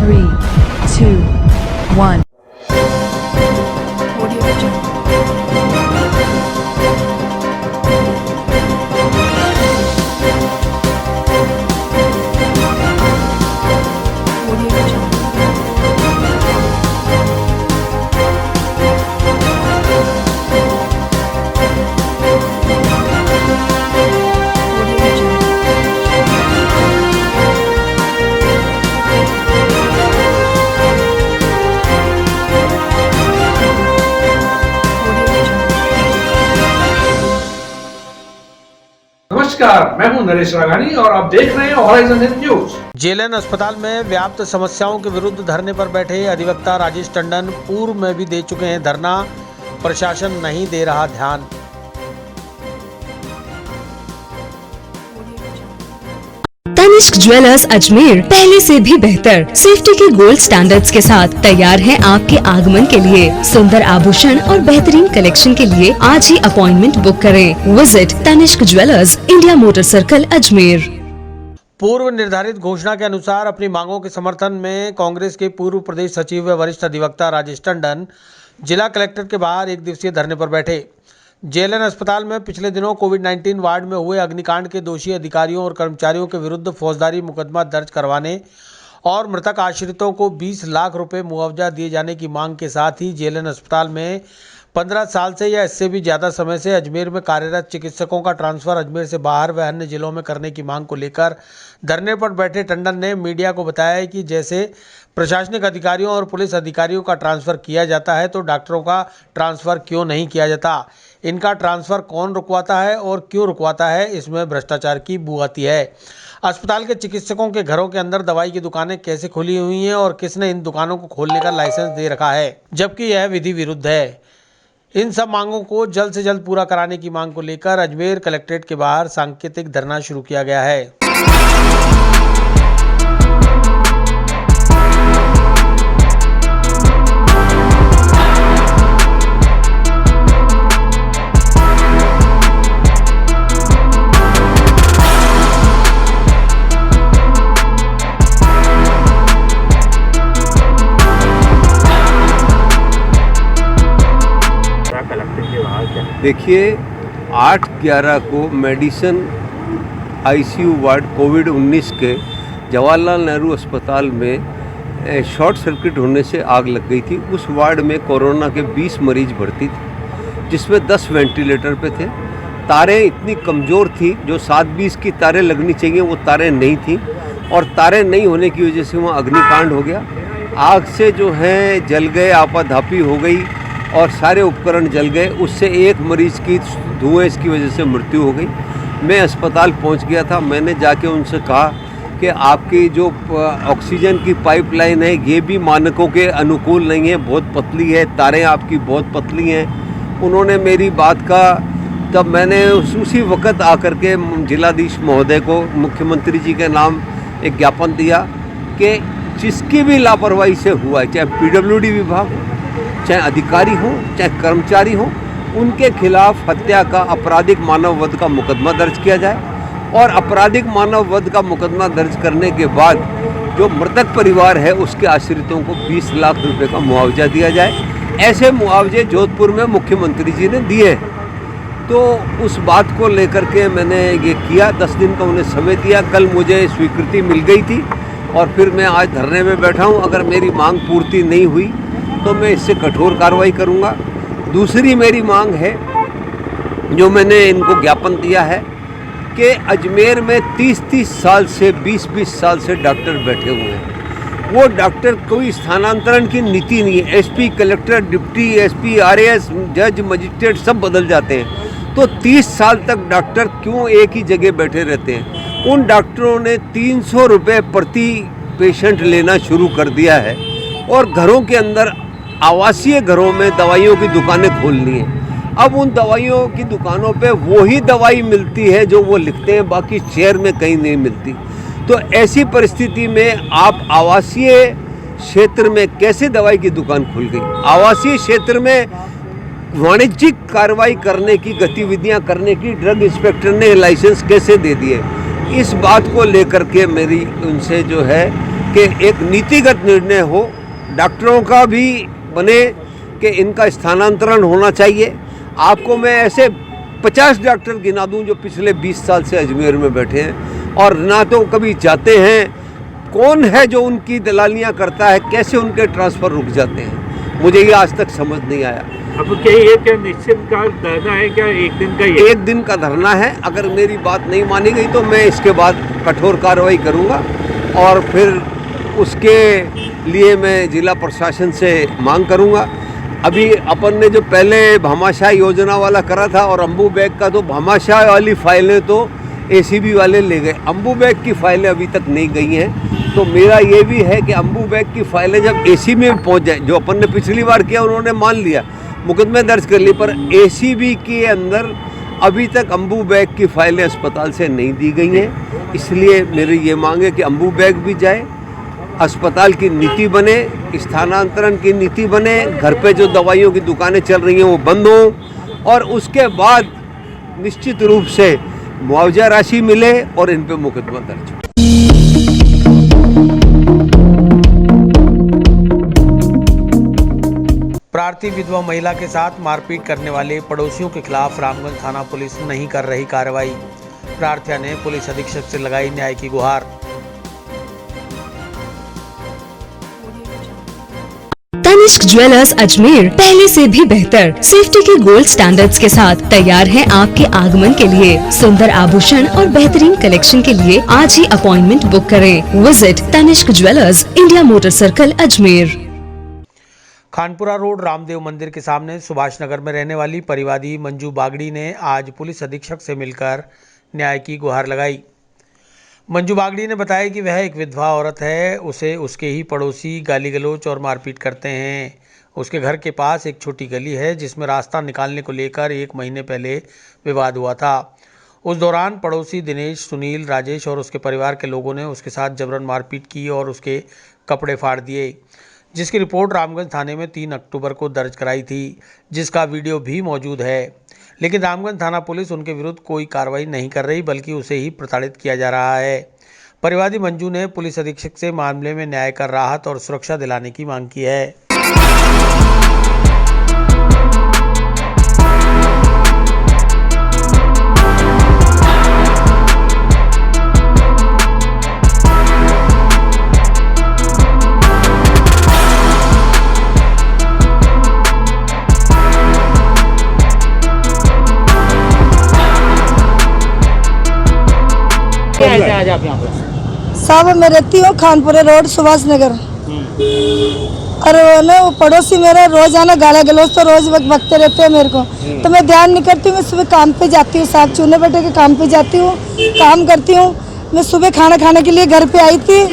3, 2, 1. नमस्कार, मैं हूं नरेश राघानी और आप देख रहे हैं हॉराइजन न्यूज। जेएलएन अस्पताल में व्याप्त समस्याओं के विरुद्ध धरने पर बैठे अधिवक्ता राजेश टंडन पूर्व में भी दे चुके हैं धरना, प्रशासन नहीं दे रहा ध्यान। तनिष्क ज्वेलर्स अजमेर पहले से भी बेहतर सेफ्टी के गोल्ड स्टैंडर्ड्स के साथ तैयार है आपके आगमन के लिए। सुंदर आभूषण और बेहतरीन कलेक्शन के लिए आज ही अपॉइंटमेंट बुक करें। Visit Tanishq jewellers, India motor circle, Ajmer. पूर्व निर्धारित घोषणा के अनुसार अपनी मांगों के समर्थन में कांग्रेस के पूर्व प्रदेश सचिव व वरिष्ठ अधिवक्ता राजेश टंडन जिला कलेक्ट्रेट के बाहर एक दिवसीय धरने पर बैठे। जेएलएन अस्पताल में पिछले दिनों कोविड-19 वार्ड में हुए अग्निकांड के दोषी अधिकारियों और कर्मचारियों के विरुद्ध फौजदारी मुकदमा दर्ज करवाने और मृतक आश्रितों को 20 लाख रुपए मुआवजा दिए जाने की मांग के साथ ही जेएलएन अस्पताल में 15 साल से या इससे भी ज़्यादा समय से अजमेर में कार्यरत चिकित्सकों का ट्रांसफ़र अजमेर से बाहर व अन्य जिलों में करने की मांग को लेकर धरने पर बैठे टंडन ने मीडिया को बताया कि जैसे प्रशासनिक अधिकारियों और पुलिस अधिकारियों का ट्रांसफ़र किया जाता है तो डॉक्टरों का ट्रांसफ़र क्यों नहीं किया जाता। इनका ट्रांसफ़र कौन रुकवाता है और क्यों रुकवाता है, इसमें भ्रष्टाचार की बू आती है। अस्पताल के चिकित्सकों के घरों के अंदर दवाई की दुकानें कैसे खुली हुई हैं और किसने इन दुकानों को खोलने का लाइसेंस दे रखा है, जबकि यह विधि विरुद्ध है। इन सब मांगों को जल्द से जल्द पूरा कराने की मांग को लेकर अजमेर कलेक्ट्रेट के बाहर सांकेतिक धरना शुरू किया गया है। देखिए, 8/11 को मेडिसन आईसीयू वार्ड कोविड-19 के जवाहरलाल नेहरू अस्पताल में शॉर्ट सर्किट होने से आग लग गई थी। उस वार्ड में कोरोना के 20 मरीज भर्ती थे, जिसमें 10 वेंटिलेटर पे थे। तारें इतनी कमज़ोर थी, जो 720 की तारें लगनी चाहिए वो तारें नहीं थी और तारें नहीं होने की वजह से वहाँ अग्निकांड हो गया। आग से जो है जल गए, आपाधापी हो गई और सारे उपकरण जल गए। उससे एक मरीज़ की धुएं की वजह से मृत्यु हो गई। मैं अस्पताल पहुंच गया था। मैंने जाके उनसे कहा कि आपकी जो ऑक्सीजन की पाइपलाइन है ये भी मानकों के अनुकूल नहीं है, बहुत पतली है, तारें आपकी बहुत पतली हैं। उन्होंने मेरी बात का, तब मैंने उसी वक्त आकर के जिलाधीश महोदय को मुख्यमंत्री जी के नाम एक ज्ञापन दिया कि जिसकी भी लापरवाही से हुआ है, चाहे पीडब्ल्यूडी विभाग हो, चाहे अधिकारी हो, चाहे कर्मचारी हो, उनके खिलाफ हत्या का आपराधिक मानव वध का मुकदमा दर्ज किया जाए और आपराधिक मानव वध का मुकदमा दर्ज करने के बाद जो मृतक परिवार है उसके आश्रितों को 20 लाख रुपए का मुआवजा दिया जाए। ऐसे मुआवजे जोधपुर में मुख्यमंत्री जी ने दिए। तो उस बात को लेकर के मैंने ये किया, 10 दिन का उन्हें समय दिया। कल मुझे स्वीकृति मिल गई थी और फिर मैं आज धरने में बैठा हूँ। अगर मेरी मांग पूर्ति नहीं हुई तो मैं इससे कठोर कार्रवाई करूंगा। दूसरी मेरी मांग है, जो मैंने इनको ज्ञापन दिया है, कि अजमेर में 30-30 साल से 20-20 साल से डॉक्टर बैठे हुए हैं। वो डॉक्टर कोई स्थानांतरण की नीति नहीं है। SP, collector, deputy SP, RAS, जज, मजिस्ट्रेट सब बदल जाते हैं। तो 30 साल तक डॉक्टर क्यों एक ही जगह बैठे रहते हैं? उन डॉक्टरों ने 300 रुपये प्रति पेशेंट लेना शुरू कर दिया है और घरों के अंदर, आवासीय घरों में दवाइयों की दुकानें खोलनी है। अब उन दवाइयों की दुकानों पे वही दवाई मिलती है जो वो लिखते हैं, बाकी शहर में कहीं नहीं मिलती। तो ऐसी परिस्थिति में आप आवासीय क्षेत्र में कैसे दवाई की दुकान खुल गई? आवासीय क्षेत्र में वाणिज्यिक कार्रवाई करने की, गतिविधियां करने की ड्रग इंस्पेक्टर ने लाइसेंस कैसे दे दिए? इस बात को लेकर के मेरी उनसे जो है कि एक नीतिगत निर्णय हो, डॉक्टरों का भी बने कि इनका स्थानांतरण होना चाहिए। आपको मैं ऐसे 50 डॉक्टर गिना दूं जो पिछले 20 साल से अजमेर में बैठे हैं और ना तो कभी जाते हैं। कौन है जो उनकी दलालियां करता है, कैसे उनके ट्रांसफ़र रुक जाते हैं, मुझे ये आज तक समझ नहीं आया। अब क्या निश्चित का धरना है, क्या एक दिन का ही? एक दिन का धरना है। अगर मेरी बात नहीं मानी गई तो मैं इसके बाद कठोर कार्रवाई करूंगा और फिर उसके लिए मैं जिला प्रशासन से मांग करूंगा। अभी अपन ने जो पहले भामाशाह योजना वाला करा था और अम्बू बैग का, तो भामाशाह वाली फाइलें तो एसीबी वाले ले गए, अम्बू बैग की फाइलें अभी तक नहीं गई हैं। तो मेरा ये भी है कि अम्बू बैग की फाइलें जब एसी में पहुंच जाए, जो अपन ने पिछली बार किया उन्होंने मान लिया, मुकदमे दर्ज कर लिए, पर एसीबी के अंदर अभी तक अम्बू बैग की फाइलें अस्पताल से नहीं दी गई हैं। इसलिए मेरी ये मांग है कि अम्बू बैग भी जाए, अस्पताल की नीति बने, स्थानांतरण की नीति बने, घर पे जो दवाइयों की दुकानें चल रही हैं वो बंद हों और उसके बाद निश्चित रूप से मुआवजा राशि मिले और इन पे मुकदमा दर्ज हो। प्रार्थी विधवा महिला के साथ मारपीट करने वाले पड़ोसियों के खिलाफ रामगंज थाना पुलिस नहीं कर रही कार्रवाई। प्रार्थिया ने पुलिस अधीक्षक से लगाई न्याय की गुहार। तनिष्क ज्वेलर्स अजमेर पहले से भी बेहतर सेफ्टी के गोल्ड स्टैंडर्ड्स के साथ तैयार है आपके आगमन के लिए। सुंदर आभूषण और बेहतरीन कलेक्शन के लिए आज ही अपॉइंटमेंट बुक करें। Visit Tanishq jewellers, India motor circle, Ajmer. Khanpura road Ramdev मंदिर के सामने सुभाष नगर में रहने वाली परिवादी मंजू बागड़ी ने आज पुलिस अधीक्षक से मिलकर न्याय की गुहार लगाई। मंजू बागड़ी ने बताया कि वह एक विधवा औरत है, उसे उसके ही पड़ोसी गाली गलौज और मारपीट करते हैं। उसके घर के पास एक छोटी गली है जिसमें रास्ता निकालने को लेकर 1 महीने पहले विवाद हुआ था। उस दौरान पड़ोसी दिनेश, सुनील, राजेश और उसके परिवार के लोगों ने उसके साथ जबरन मारपीट की और उसके कपड़े फाड़ दिए, जिसकी रिपोर्ट रामगंज थाने में 3 अक्टूबर को दर्ज कराई थी, जिसका वीडियो भी मौजूद है। लेकिन रामगंज थाना पुलिस उनके विरुद्ध कोई कार्रवाई नहीं कर रही, बल्कि उसे ही प्रताड़ित किया जा रहा है। परिवादी मंजू ने पुलिस अधीक्षक से मामले में न्याय कर राहत और सुरक्षा दिलाने की मांग की है। आज आप यहाँ पे? साहब मैं रहती हूँ खानपुरा रोड सुभाष नगर। और ना वो पड़ोसी मेरा रोजाना गाला गलौज तो रोज बकते रहते हैं मेरे को, तो मैं ध्यान नहीं करती हूँ। मैं सुबह काम पे जाती हूँ साहब, चूने बटे के काम पे जाती हूँ, काम करती हूँ। मैं सुबह खाना खाने के लिए घर पे आई थी,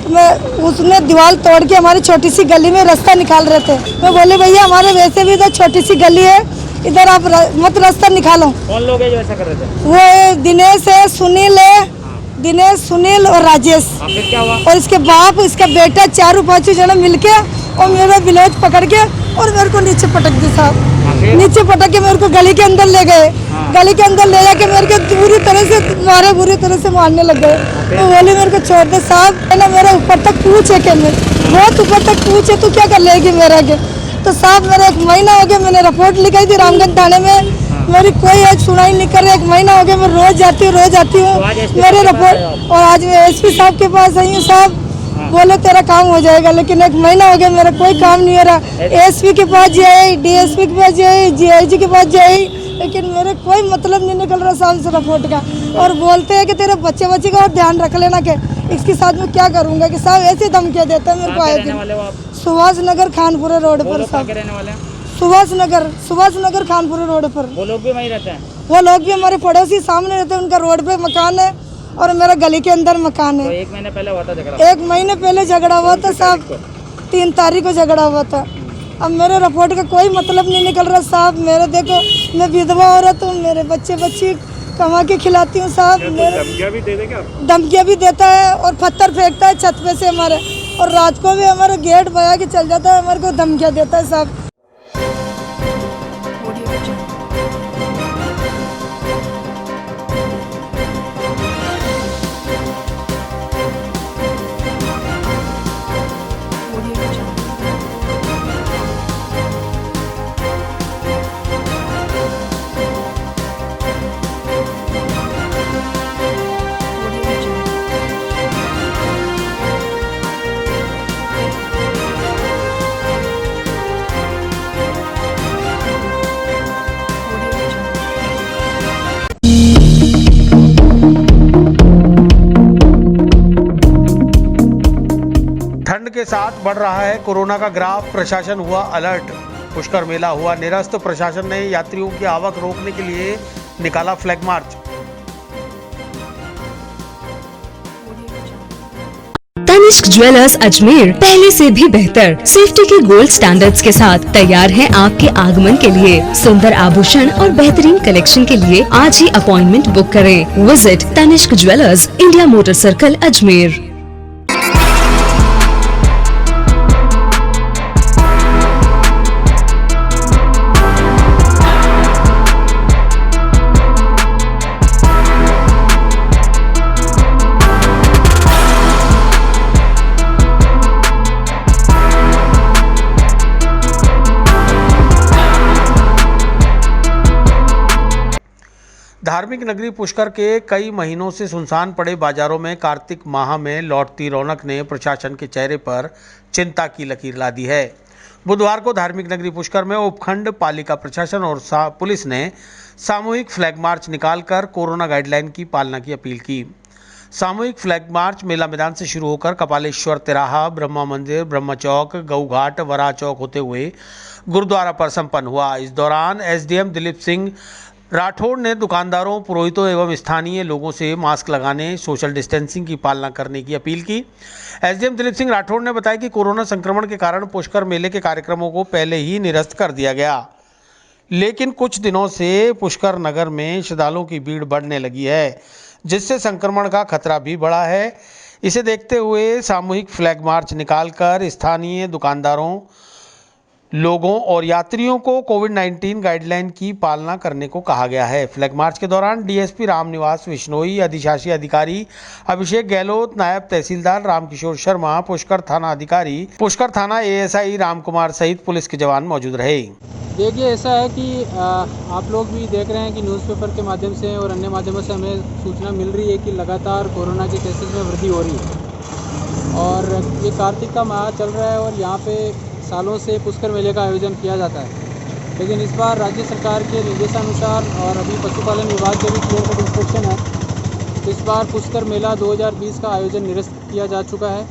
तो मैं उसने दीवार तोड़ के हमारी छोटी सी गली में रास्ता निकाल रहे थे। मैं बोले भैया हमारे वैसे भी इधर छोटी सी गली है, इधर आप मत रास्ता निकालो। कौन लोग है जो ऐसा कर रहे थे? वो दिनेश है, सुनील है, दिनेश, सुनील और राजेश। फिर क्या हुआ? और इसके बाप, इसका बेटा, 4-5 जने मिलके और मेरा ब्लाउज पकड़ के और मेरे को नीचे पटक दी साहब। नीचे पटक के मेरे को गली के अंदर ले गए। गली के अंदर ले जाके मेरे को बुरी तरह से मारने लग गए। तो बोले मेरे को छोड़ दे साहब, है ना, मेरा ऊपर तक पूछे के बहुत ऊपर तक पूछे, तू क्या कर लेगी मेरा के। तो साहब मेरा 1 महीना हो गया, मैंने रिपोर्ट लिखाई थी रामगंज थाने में, मेरी कोई आज सुनाई नहीं कर रही। 1 महीना हो गया, मैं रोज जाती हूँ मेरे रिपोर्ट। और आज मैं एसपी साहब के पास आई हूँ, साहब बोले तेरा काम हो जाएगा, लेकिन 1 महीना हो गया मेरा कोई काम नहीं हो रहा। एसपी के पास जाए, डीएसपी के पास जाए, जीआईजी के पास जाए, लेकिन मेरे कोई मतलब नहीं निकल रहा साहब से रिपोर्ट का। और बोलते हैं कि तेरे बच्चे का और ध्यान रख लेना के इसके साथ में क्या करूँगा, कि साहब ऐसे धमकियाँ देता है मेरे को आए दिन। सुभाष नगर खानपुरा रोड पर साहब, सुभाष नगर खानपुरा रोड पर। वो लोग भी वहीं रहते हैं? वो लोग भी हमारे पड़ोसी सामने रहते हैं, उनका रोड पे मकान है और मेरा गली के अंदर मकान है। तो 1 महीने पहले हुआ था झगड़ा? 1 महीने पहले झगड़ा हुआ था साहब, 3 तारीख को झगड़ा हुआ था। अब मेरे रिपोर्ट का कोई मतलब नहीं निकल रहा साहब। मेरे देखो मैं विधवा औरत हूँ, मेरे बच्ची कमा के खिलाती हूँ साहब। धमकियाँ भी देता है और पत्थर फेंकता है छत पे से हमारे, और रात को भी हमारे गेट बजा के चल जाता है, हमारे को धमकियाँ देता है साहब। साथ बढ़ रहा है कोरोना का ग्राफ, प्रशासन हुआ अलर्ट। पुष्कर मेला हुआ निरस्त, प्रशासन ने यात्रियों की आवक रोकने के लिए निकाला flag march. Tanishq jewellers Ajmer पहले से भी बेहतर सेफ्टी के गोल्ड स्टैंडर्ड्स के साथ तैयार है आपके आगमन के लिए। सुंदर आभूषण और बेहतरीन कलेक्शन के लिए आज ही अपॉइंटमेंट बुक करें। Visit Tanishq jewellers, India motor circle, Ajmer. धार्मिक नगरी पुष्कर के कई महीनों से सुनसान पड़े बाजारों में कार्तिक माह में लौटती रौनक ने प्रशासन के चेहरे पर चिंता की लकीर ला दी है। बुधवार को धार्मिक नगरी पुष्कर में उपखंड पालिका प्रशासन और पुलिस ने सामूहिक फ्लैग मार्च निकालकर कोरोना गाइडलाइन की पालना की अपील की। सामूहिक फ्लैग मार्च मेला मैदान से शुरू होकर कपालेश्वर तिराहा, ब्रह्मा मंदिर, ब्रह्मा चौक, गऊ घाट, वरा चौक होते हुए गुरुद्वारा पर संपन्न हुआ। इस दौरान एसडीएम दिलीप सिंह राठौड़ ने दुकानदारों, पुरोहितों एवं स्थानीय लोगों से मास्क लगाने, सोशल डिस्टेंसिंग की पालना करने की अपील की। एसडीएम दिलीप सिंह राठौड़ ने बताया कि कोरोना संक्रमण के कारण पुष्कर मेले के कार्यक्रमों को पहले ही निरस्त कर दिया गया, लेकिन कुछ दिनों से पुष्कर नगर में श्रद्धालुओं की भीड़ बढ़ने लगी है, जिससे संक्रमण का खतरा भी बढ़ा है। इसे देखते हुए सामूहिक फ्लैग मार्च निकालकर स्थानीय दुकानदारों, लोगों और यात्रियों को कोविड-19 गाइडलाइन की पालना करने को कहा गया है। फ्लैग मार्च के दौरान डीएसपी रामनिवास विश्नोई, अधिशासी अधिकारी अभिषेक गहलोत, नायब तहसीलदार रामकिशोर शर्मा, पुष्कर थाना अधिकारी, पुष्कर थाना एएसआई रामकुमार सहित पुलिस के जवान मौजूद रहे। देखिए, ऐसा है कि आप लोग भी देख रहे हैं कि न्यूज़पेपर के माध्यम से और अन्य माध्यमों से हमें सूचना मिल रही है कि लगातार कोरोना के केसेस में वृद्धि हो रही है और ये कार्तिक का माह चल रहा है और यहाँ पे सालों से पुष्कर मेले का आयोजन किया जाता है। लेकिन इस बार राज्य सरकार के निर्देशानुसार और अभी पशुपालन विभाग के भी क्लियर कट इंस्ट्रक्शन है, तो इस बार पुष्कर मेला 2020 का आयोजन निरस्त किया जा चुका है।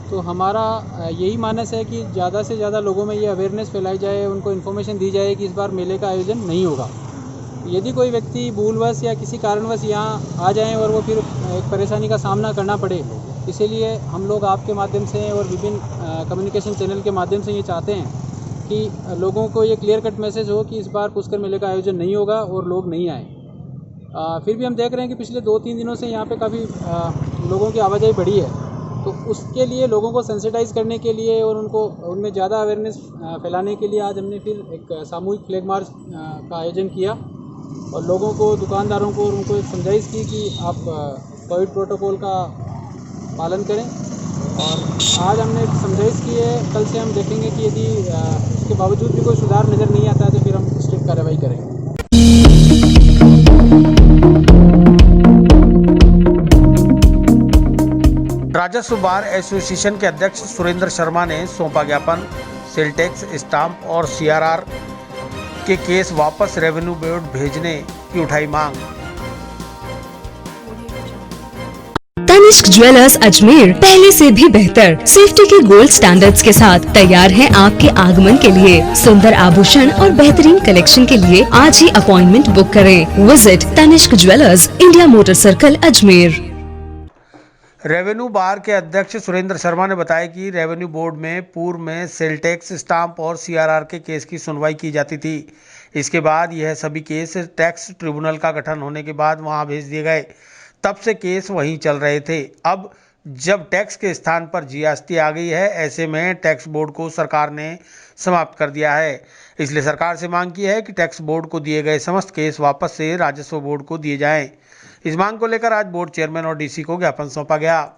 तो हमारा यही मानस है कि ज़्यादा से ज़्यादा लोगों में ये अवेयरनेस फैलाई जाए, उनको इन्फॉर्मेशन दी जाए कि इस बार मेले का आयोजन नहीं होगा। यदि कोई व्यक्ति भूलवश या किसी कारणवश यहाँ आ जाएँ और वो फिर एक परेशानी का सामना करना पड़े, इसीलिए हम लोग आपके माध्यम से और विभिन्न कम्युनिकेशन चैनल के माध्यम से ये चाहते हैं कि लोगों को ये क्लियर कट मैसेज हो कि इस बार पुष्कर मेले का आयोजन नहीं होगा और लोग नहीं आए। फिर भी हम देख रहे हैं कि पिछले 2-3 दिनों से यहाँ पे काफ़ी लोगों की आवाजाही बढ़ी है, तो उसके लिए लोगों को सेंसिटाइज़ करने के लिए और उनमें ज़्यादा अवेयरनेस फैलाने के लिए आज हमने फिर एक सामूहिक फ्लैग मार्च का आयोजन किया और लोगों को, दुकानदारों को उनको एक समझाइश की कि आप कोविड प्रोटोकॉल का पालन करें। और आज हमने समझाइश की है, कल से हम देखेंगे कि यदि उसके बावजूद भी कोई सुधार नज़र नहीं आता है तो फिर हम स्ट्रिक्ट कार्रवाई करेंगे। राजस्व बार एसोसिएशन के अध्यक्ष सुरेंद्र शर्मा ने सौंपा ज्ञापन। सेल टैक्स, स्टाम्प और सीआरआर के केस वापस रेवेन्यू बोर्ड भेजने की उठाई मांग। तनिष्क ज्वेलर्स अजमेर पहले से भी बेहतर सेफ्टी के गोल्ड स्टैंडर्ड्स के साथ तैयार है आपके आगमन के लिए। सुंदर आभूषण और बेहतरीन कलेक्शन के लिए आज ही अपॉइंटमेंट बुक करें। Visit Tanishq jewellers, India motor circle, Ajmer. Revenue bar के अध्यक्ष सुरेंद्र शर्मा ने बताया कि रेवेन्यू बोर्ड में पूर्व में सेल टैक्स, स्टाम्प और सीआरआर के केस की सुनवाई की जाती थी। इसके बाद यह सभी केस टैक्स ट्रिब्यूनल का गठन होने के बाद वहां भेज दिए गए। तब से केस वहीं चल रहे थे। अब जब टैक्स के स्थान पर जीएसटी आ गई है, ऐसे में टैक्स बोर्ड को सरकार ने समाप्त कर दिया है। इसलिए सरकार से मांग की है कि टैक्स बोर्ड को दिए गए समस्त केस वापस से राजस्व बोर्ड को दिए जाएं। इस मांग को लेकर आज बोर्ड चेयरमैन और डीसी को ज्ञापन सौंपा गया।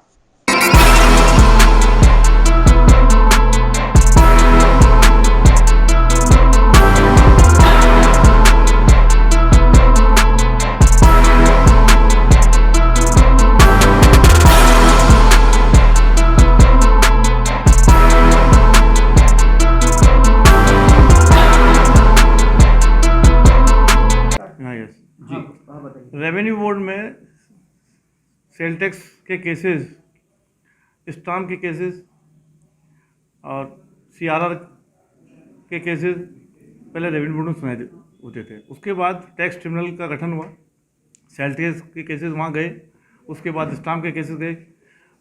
रेवेन्यू बोर्ड में सेल टैक्स के केसेस, स्टाम्प के केसेस और CRR के केसेस पहले रेवेन्यू बोर्ड में सुनाए होते थे। उसके बाद टैक्स ट्रिब्यूनल का गठन हुआ, सेल्टियस के केसेस वहाँ गए, उसके बाद स्टाम्प के केसेस गए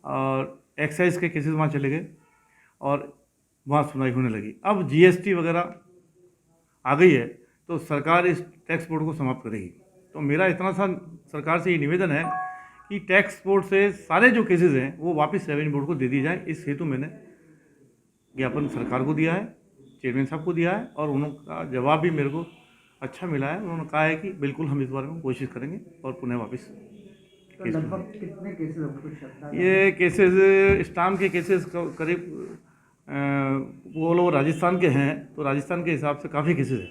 और एक्साइज के केसेस वहाँ चले गए और वहाँ सुनवाई होने लगी। अब GST वगैरह आ गई है तो सरकार इस टैक्स बोर्ड को समाप्त करेगी। तो मेरा इतना सा सरकार से ये निवेदन है कि टैक्स बोर्ड से सारे जो केसेस हैं वो वापस रेवेन्यू बोर्ड को दे दी जाए। इस हेतु मैंने ज्ञापन सरकार को दिया है, चेयरमैन साहब को दिया है और उनका जवाब भी मेरे को अच्छा मिला है। उन्होंने कहा है कि बिल्कुल हम इस बारे में कोशिश करेंगे और पुनः वापस लगभग कितने केसेस होंगे? ये केसेस स्टाम्प के केसेस करीब वो लोग राजस्थान के हैं तो राजस्थान के हिसाब से काफ़ी केसेस हैं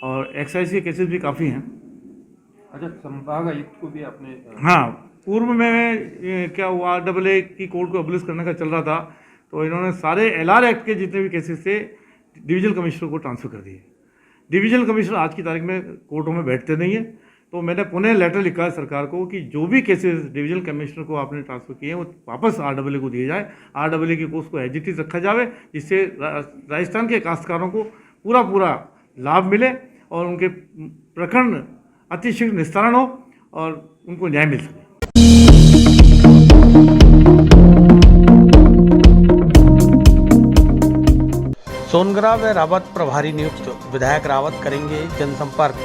और एक्साइज के केसेस भी काफ़ी हैं। अच्छा, संभाग आयुक्त को भी आपने? हाँ, पूर्व में क्या हुआ, AA की कोर्ट को अबलिश करने का चल रहा था तो इन्होंने सारे LR एक्ट के जितने भी केसेस थे डिवीजनल कमिश्नर को ट्रांसफ़र कर दिए। डिवीजनल कमिश्नर आज की तारीख में कोर्टों में बैठते नहीं है, तो मैंने पुनः लेटर लिखा है सरकार को कि जो भी केसेस डिवीजनल कमिश्नर को आपने ट्रांसफ़र किए हैं वो वापस RAA को दिए जाए। RAA की कोर्स को एज इट इज रखा जाए जिससे राजस्थान के काश्तकारों को पूरा लाभ मिले और उनके प्रकरण अतिशीघ्र निस्तारण हो और उनको न्याय मिल सके। सोनगरा व रावत प्रभारी नियुक्त, विधायक रावत करेंगे जनसंपर्क।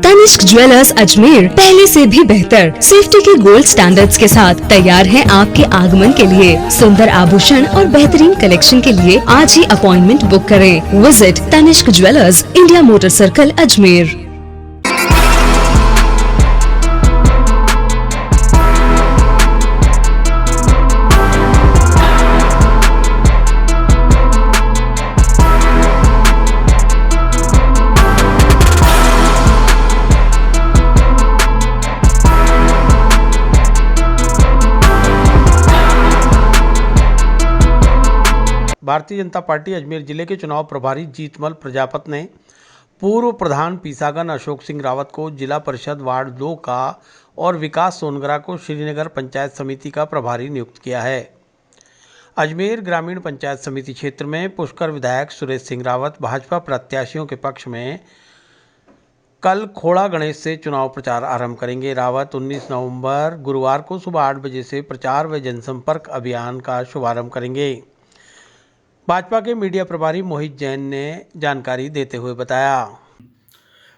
तनिष्क ज्वेलर्स अजमेर पहले से भी बेहतर सेफ्टी के गोल्ड स्टैंडर्ड्स के साथ तैयार है आपके आगमन के लिए। सुंदर आभूषण और बेहतरीन कलेक्शन के लिए आज ही अपॉइंटमेंट बुक करें। Visit Tanishq jewellers, India motor circle, Ajmer. Bharatiya Janata party Ajmer जिले के चुनाव प्रभारी जीतमल प्रजापत ने पूर्व प्रधान पीसागन अशोक सिंह रावत को जिला परिषद वार्ड 2 का और विकास सोनगरा को श्रीनगर पंचायत समिति का प्रभारी नियुक्त किया है। अजमेर ग्रामीण पंचायत समिति क्षेत्र में पुष्कर विधायक सुरेश सिंह रावत भाजपा प्रत्याशियों के पक्ष में कल खोड़ा गणेश से चुनाव प्रचार आरंभ करेंगे। रावत 19 नवंबर गुरुवार को सुबह 8 बजे से प्रचार व जनसंपर्क अभियान का शुभारंभ करेंगे। भाजपा के मीडिया प्रभारी मोहित जैन ने जानकारी देते हुए बताया,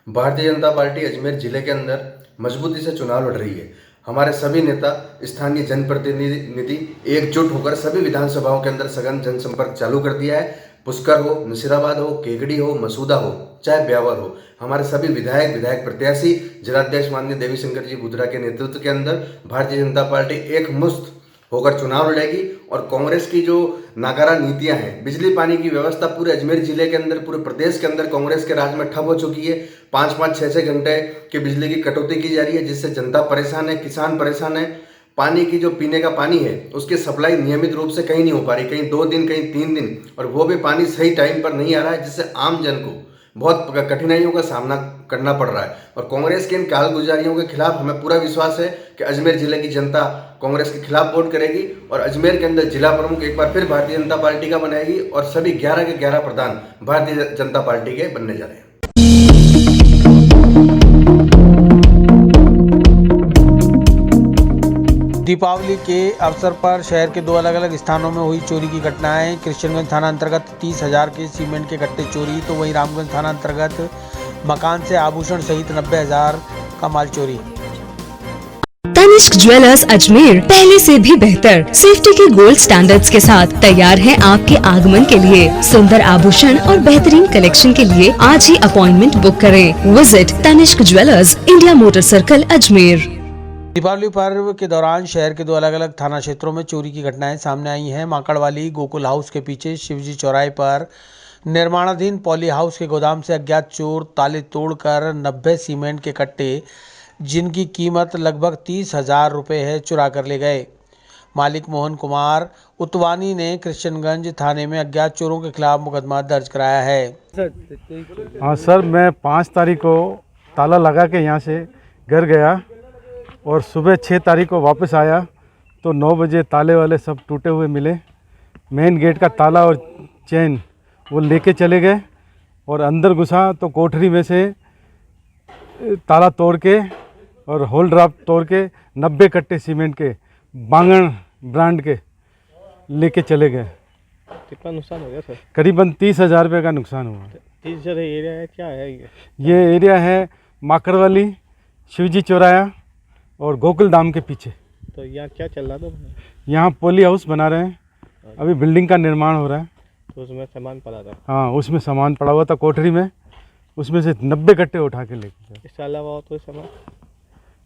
भारतीय जनता पार्टी अजमेर जिले के अंदर मजबूती से चुनाव लड़ रही है। हमारे सभी नेता, स्थानीय जनप्रतिनिधि एकजुट होकर सभी विधानसभाओं के अंदर सघन जनसंपर्क चालू कर दिया है। पुष्कर हो, नसीराबाद हो, केकड़ी हो, मसूदा हो, चाहे ब्यावर हो, हमारे सभी विधायक प्रत्याशी जिलाध्यक्ष माननीय देवी शंकर जी बुधरा के नेतृत्व के अंदर भारतीय जनता पार्टी एकमुश्त होकर चुनाव लड़ेगी और कांग्रेस की जो नाकारा नीतियां हैं, बिजली पानी की व्यवस्था पूरे अजमेर जिले के अंदर, पूरे प्रदेश के अंदर कांग्रेस के राज में ठप हो चुकी है। 5-5, 6-6 घंटे की बिजली की कटौती की जा रही है जिससे जनता परेशान है, किसान परेशान है। पानी की जो पीने का पानी है उसकी सप्लाई नियमित रूप से कहीं नहीं हो पा रही, कहीं 2 दिन, कहीं 3 दिन, और वो भी पानी सही टाइम पर नहीं आ रहा है जिससे आम जन को बहुत कठिनाइयों का सामना करना पड़ रहा है। और कांग्रेस के इन कालगुजारियों के खिलाफ हमें पूरा विश्वास है कि अजमेर जिले की जनता कांग्रेस के खिलाफ वोट करेगी और अजमेर के अंदर जिला प्रमुख एक बार फिर भारतीय जनता पार्टी का बनाएगी और सभी 11 के 11 प्रधान भारतीय जनता पार्टी के बनने जा रहे हैं। दीपावली के अवसर पर शहर के 2 अलग अलग स्थानों में हुई चोरी की घटनाएं। कृष्णगंज थाना अंतर्गत 30,000 के सीमेंट के कट्टे चोरी, तो वहीं रामगंज थाना अंतर्गत मकान से आभूषण सहित 90,000 का माल चोरी। तनिष्क ज्वेलर्स अजमेर पहले से भी बेहतर सेफ्टी के गोल्ड स्टैंडर्ड्स के साथ तैयार है आपके आगमन के लिए। सुंदर आभूषण और बेहतरीन कलेक्शन के लिए आज ही अपॉइंटमेंट बुक करें। Visit Tanishq jewellers, India motor circle, Ajmer. Deepawali पर्व के दौरान शहर के 2 अलग अलग थाना क्षेत्रों में चोरी की घटनाएं सामने आई हैं। माकड़वाली गोकुल हाउस के पीछे शिवजी चौराहे पर निर्माणाधीन पॉली हाउस के गोदाम से अज्ञात चोर ताले तोड़कर 90 सीमेंट के कट्टे, जिनकी कीमत लगभग 30,000 रुपये है, चुरा कर ले गए। मालिक मोहन कुमार उतवानी ने कृष्णगंज थाने में अज्ञात चोरों के खिलाफ मुकदमा दर्ज कराया है। हाँ सर, मैं 5 तारीख को ताला लगा के यहाँ से घर गया और सुबह 6 तारीख को वापस आया तो 9 बजे ताले वाले सब टूटे हुए मिले। मेन गेट का ताला और चेन वो लेके चले गए और अंदर घुसा तो कोठरी में से ताला तोड़ के और होल ड्राफ्ट तोड़ के 90 कट्टे सीमेंट के बांगण ब्रांड के लेके चले गए। कितना नुकसान हो गया सर? करीबन 30,000 रुपये का नुकसान हुआ। 30,000 एरिया है, क्या है ये एरिया है माकड़वाली, शिवजी चौराया और गोकुल धाम के पीछे। तो यहाँ क्या चल रहा था? यहाँ पोली हाउस बना रहे हैं, अभी बिल्डिंग का निर्माण हो रहा है। तो उसमें सामान पड़ा था? हाँ, उसमें सामान पड़ा हुआ था कोठरी में, उसमें से 90 कट्टे उठा के लेके गए। इसके अलावा और कोई सामान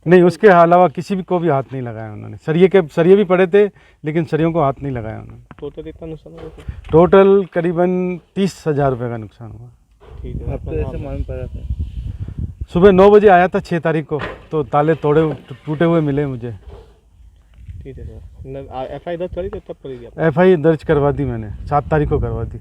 नहीं, उसके अलावा किसी भी को भी हाथ नहीं लगाया उन्होंने। सरिये भी पड़े थे लेकिन सरियों को हाथ नहीं लगाया उन्होंने। टोटल कितना नुकसान हुआ? टोटल करीबन 30,000 रुपये का नुकसान हुआ। ठीक है। आपको जैसे मालूम पड़ा था? सुबह 9 बजे आया था 6 तारीख को, तो ताले टूटे हुए मिले मुझे। ठीक है सर। FI दर्ज करी तो तब करेगी? FI दर्ज करवा दी मैंने, 7 तारीख को करवा दी।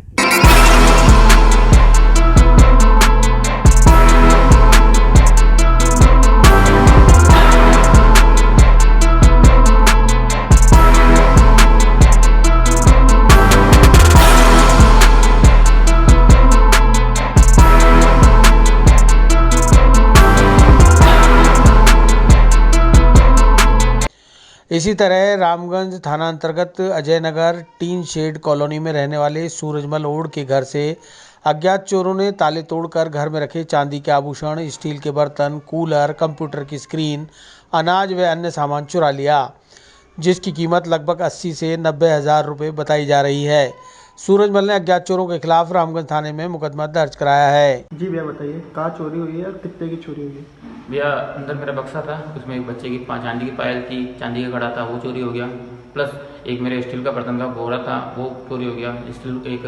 इसी तरह रामगंज थाना अंतर्गत Ajay Nagar tin shed colony में रहने वाले सूरजमल ओढ़ के घर से अज्ञात चोरों ने ताले तोड़कर घर में रखे चांदी के आभूषण, स्टील के बर्तन, कूलर, कंप्यूटर की स्क्रीन, अनाज व अन्य सामान चुरा लिया, जिसकी कीमत लगभग 80 से 90 हज़ार रुपये बताई जा रही है। सूरजमल ने अज्ञात चोरों के खिलाफ रामगंज थाने में मुकदमा दर्ज कराया है। जी भैया बताइए, कहाँ चोरी हुई है और कितने की चोरी हुई है? भैया अंदर मेरा बक्सा था, उसमें एक बच्चे की चांदी की पायल थी, चांदी का घड़ा था, वो चोरी हो गया। प्लस एक मेरे स्टील का बर्तन का घोड़ा था, वो चोरी हो गया। स्टील एक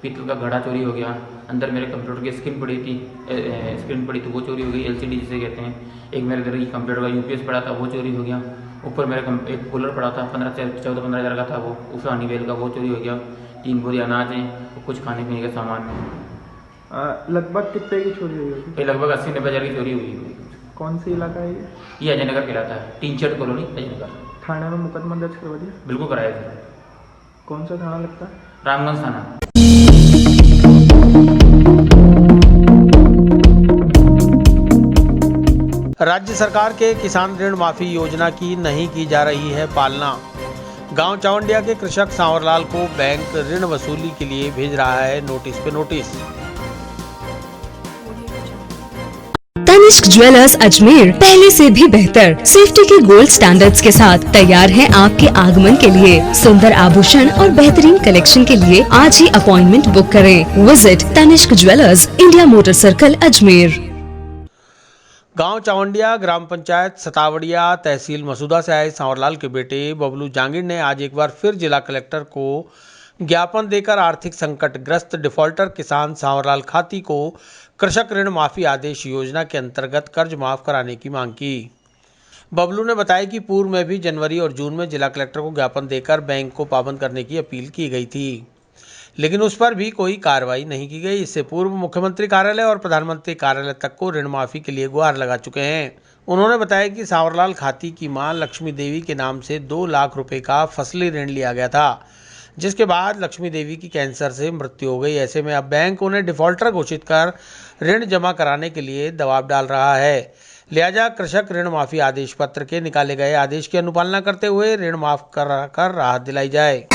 पीतल का घड़ा चोरी हो गया। अंदर मेरे कंप्यूटर की स्क्रीन पड़ी थी वो चोरी हो गई, LCD जिसे कहते हैं। एक मेरे इधर ही कंप्यूटर का UPS पड़ा था, वो चोरी हो गया। ऊपर मेरा एक कूलर पड़ा था, 14-15 हज़ार का था, वो उषा हनीवेल का, वो चोरी हो गया। 3 बोरी अनाज है और कुछ खाने पीने का सामान है। लगभग कितने की चोरी हुई होगी? ये लगभग 80-90 हज़ार की चोरी हुई। कौन सी इलाका है ये? ये अजय नगर कहलाता है, tin shed colony Ajay Nagar. थाने में मुकदमा दर्ज करवा दिया? बिल्कुल कराया था। कौन सा थाना लगता है? रामगंज थाना। राज्य सरकार के किसान ऋण माफी योजना की नहीं की जा रही है पालना। गांव चावंडिया के कृषक सांवरलाल को बैंक ऋण वसूली के लिए भेज रहा है नोटिस पे नोटिस। तनिष्क ज्वेलर्स अजमेर पहले से भी बेहतर सेफ्टी के गोल्ड स्टैंडर्ड्स के साथ तैयार है आपके आगमन के लिए। सुंदर आभूषण और बेहतरीन कलेक्शन के लिए आज ही अपॉइंटमेंट बुक करें। Visit Tanishq jewellers, India motor circle, Ajmer. गांव चावंडिया ग्राम पंचायत सतावड़िया तहसील मसूदा से आए सांवरलाल के बेटे बबलू जांगिड़ ने आज एक बार फिर जिला कलेक्टर को ज्ञापन देकर आर्थिक संकटग्रस्त डिफॉल्टर किसान सांवरलाल खाती को कृषक ऋण माफी आदेश योजना के अंतर्गत कर्ज माफ कराने की मांग की। बबलू ने बताया कि पूर्व में भी जनवरी और जून में जिला कलेक्टर को ज्ञापन देकर बैंक को पाबंद करने की अपील की गई थी, लेकिन उस पर भी कोई कार्रवाई नहीं की गई। इससे पूर्व मुख्यमंत्री कार्यालय और प्रधानमंत्री कार्यालय तक को ऋण माफी के लिए गुहार लगा चुके हैं। उन्होंने बताया कि सांवरलाल खाती की मां लक्ष्मी देवी के नाम से 2 लाख रुपए का फसली ऋण लिया गया था, जिसके बाद लक्ष्मी देवी की कैंसर से मृत्यु हो गई। ऐसे में अब बैंक उन्हें डिफॉल्टर घोषित कर ऋण जमा कराने के लिए दबाव डाल रहा है। लिहाजा कृषक ऋण माफी आदेश पत्र के निकाले गए आदेश की अनुपालना करते हुए ऋण माफ कर राहत दिलाई जाए।